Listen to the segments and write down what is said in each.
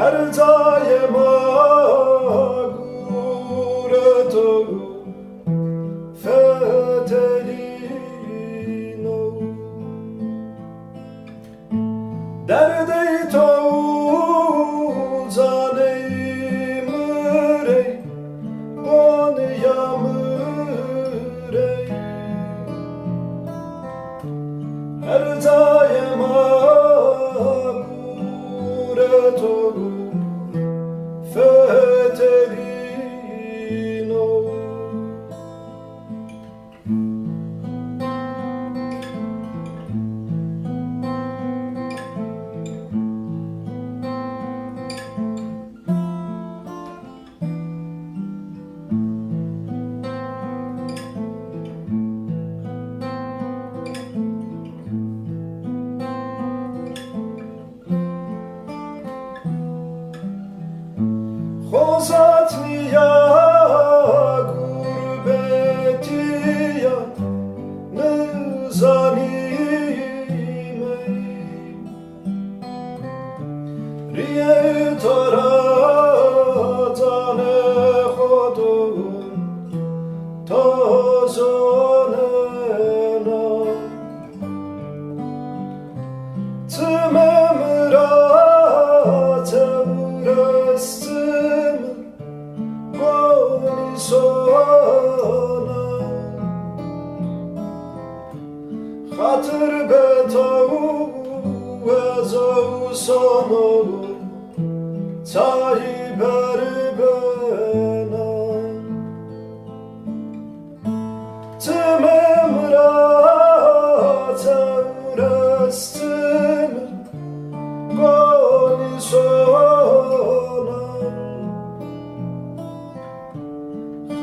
her daima gureto fetelino derde to zalimre on yamre her daima gureto fetelino Hozatniya gurbetiya nizanime riye taratane khodun tazanena tmemrat evrestim Sono Hatır betavu Ezo Sono Tayyipleri bena Tmemrat evrestim Goni Sono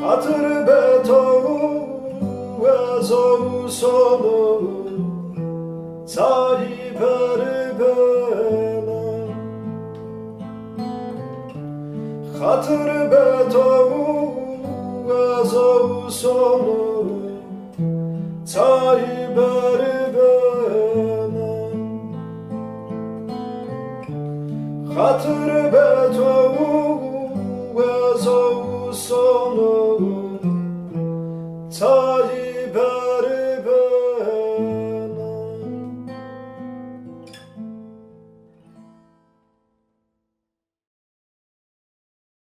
Hatır betavu Ezo Sono Tayyipleri bena Hatır betavu Ezo Sono Tayyipleri bena Hatır betavu Ezo Sono